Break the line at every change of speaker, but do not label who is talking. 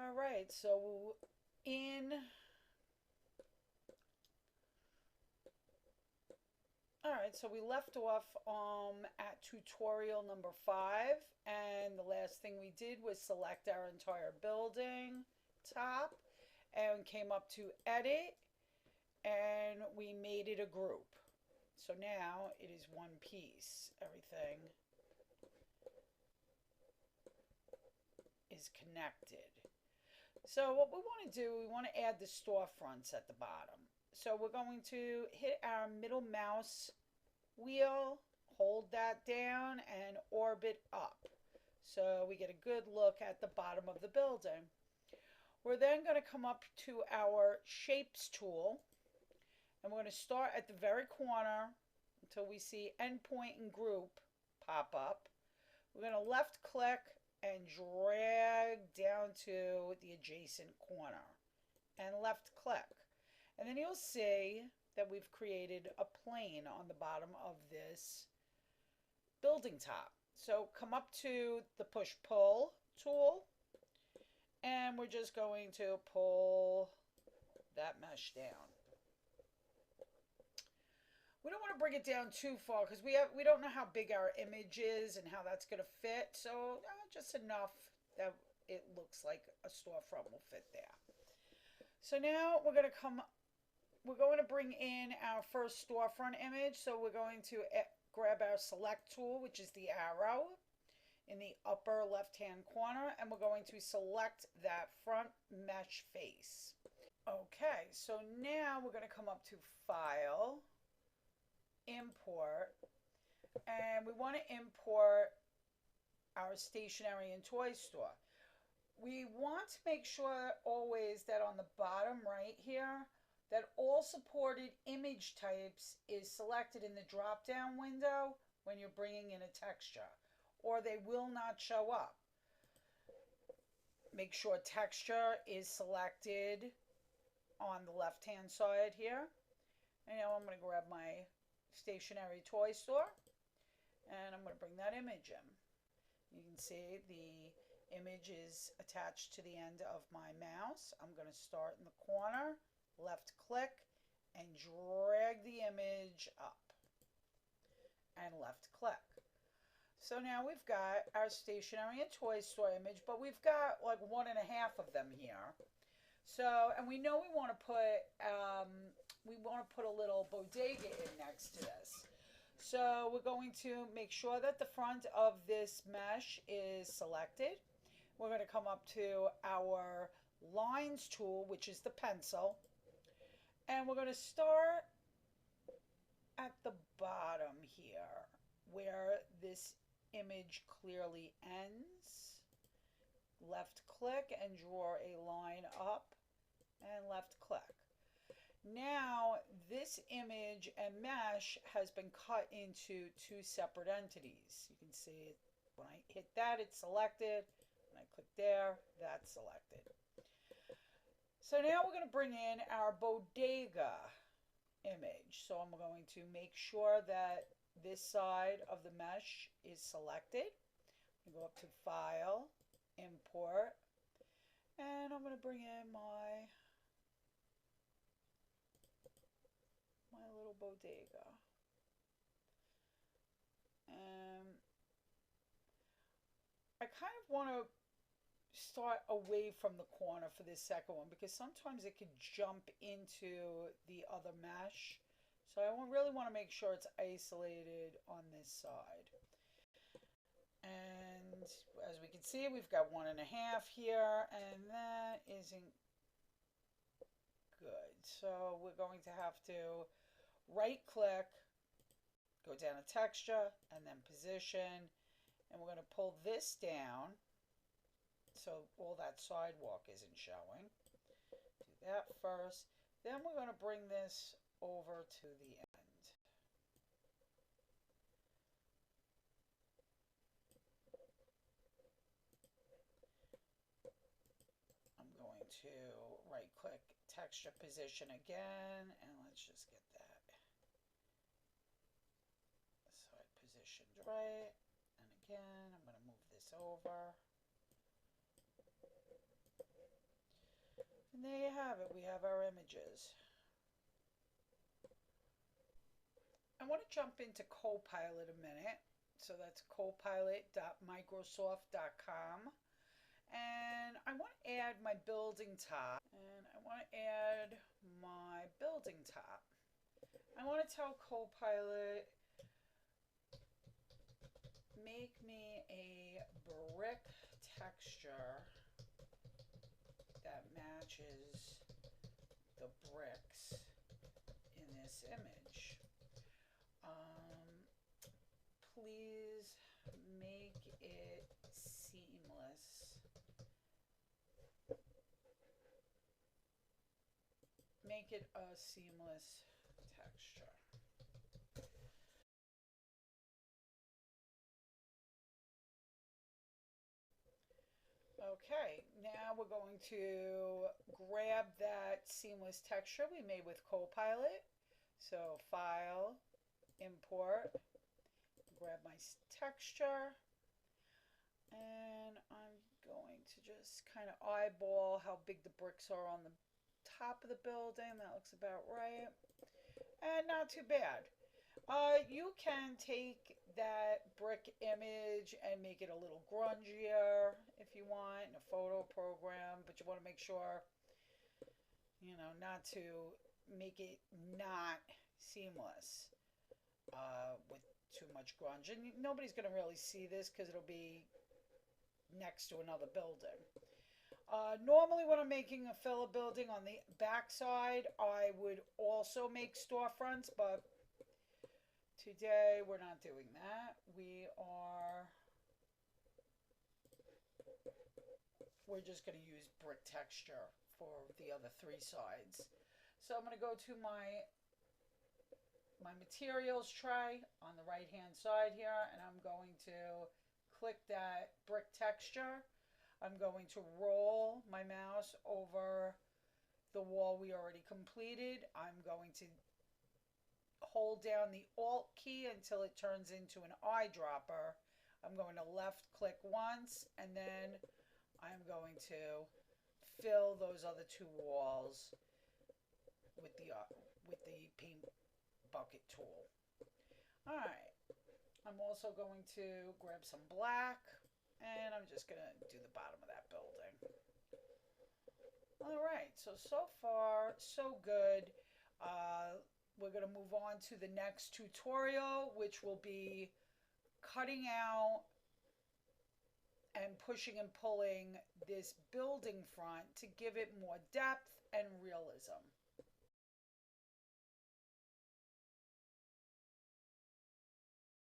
All right, so in, all right, so we left off at tutorial number 5, and the last thing we did was select our entire building top and came up to edit, and we made it a group. So now it is one piece. Everything is connected. So what we want to do, we want to add the storefronts at the bottom. So we're going to hit our middle mouse wheel, hold that down, and orbit up. So we get a good look at the bottom of the building. We're then going to come up to our shapes tool, and we're going to start at the very corner until we see endpoint and group pop up. We're going to left click and drag down to the adjacent corner and left click. And then you'll see that we've created a plane on the bottom of this building top. So come up to the push pull tool, and we're just going to pull that mesh down. We don't want to bring it down too far because we don't know how big our image is and how that's going to fit. So just enough that it looks like a storefront will fit there. So now we're going to bring in our first storefront image. So we're going to grab our select tool, which is the arrow in the upper left hand corner, and we're going to select that front mesh face. Okay, so now we're going to come up to File, Import, and we want to import our stationery and toy store. We want to make sure always that on the bottom right here that all supported image types is selected in the drop down window when you're bringing in a texture, or they will not show up. Make sure texture is selected on the left hand side here. And now I'm going to grab my stationery toy store, and I'm going to bring that image in. You can see the image is attached to the end of my mouse. I'm going to start in the corner, left click, and drag the image up, and left click. So now we've got our stationery and toy store image, but we've got like 1.5 of them here. So, and we know we want to put a little bodega in next to this. So we're going to make sure that the front of this mesh is selected. We're going to come up to our lines tool, which is the pencil, and we're going to start at the bottom here where this image clearly ends. Left click and draw a line up, and left click. Now this image and mesh has been cut into 2 separate entities. You can see it when I hit that, it's selected. When I click there, that's selected. So now we're going to bring in our bodega image. So I'm going to make sure that this side of the mesh is selected. I go up to File, Import, and I'm going to bring in my little bodega. And I kind of want to start away from the corner for this second one because sometimes it could jump into the other mesh. So I really want to make sure it's isolated on this side. And as we can see, we've got 1.5 here, and that isn't good. So we're going to have to right click, go down to texture, and then position, and we're going to pull this down so all that sidewalk isn't showing. Do that first. Then we're going to bring this over to the end. I'm going to right click, texture, position again, and let's just get that side positioned right. And again, I'm going to move this over. And there you have it. We have our images. I want to jump into Copilot a minute. So that's copilot.microsoft.com. And I want to add my building top. And I want to add my building top. I want to tell Copilot, make me a brick texture that matches the bricks in this image. Please make it seamless. Make it a seamless texture. Okay, now we're going to grab that seamless texture we made with Copilot. So File, Import, grab my texture, and I'm going to just kind of eyeball how big the bricks are on the top of the building. That looks about right, and not too bad. You can take that brick image and make it a little grungier if you want in a photo program, but you want to make sure, not to make it not seamless with too much grunge. And nobody's going to really see this because it'll be next to another building. Normally when I'm making a filler building on the back side, I would also make storefronts, but today we're not doing that. We're just going to use brick texture for the other three sides. So I'm going to go to my materials tray on the right hand side here, and I'm going to click that brick texture. I'm going to roll my mouse over the wall we already completed. I'm going to hold down the Alt key until it turns into an eyedropper. I'm going to left click once, and then I'm going to fill those other two walls with the paint bucket tool. All right, I'm also going to grab some black, and I'm just going to do the bottom of that building. All right, so far so good. We're going to move on to the next tutorial, which will be cutting out and pushing and pulling this building front to give it more depth and realism.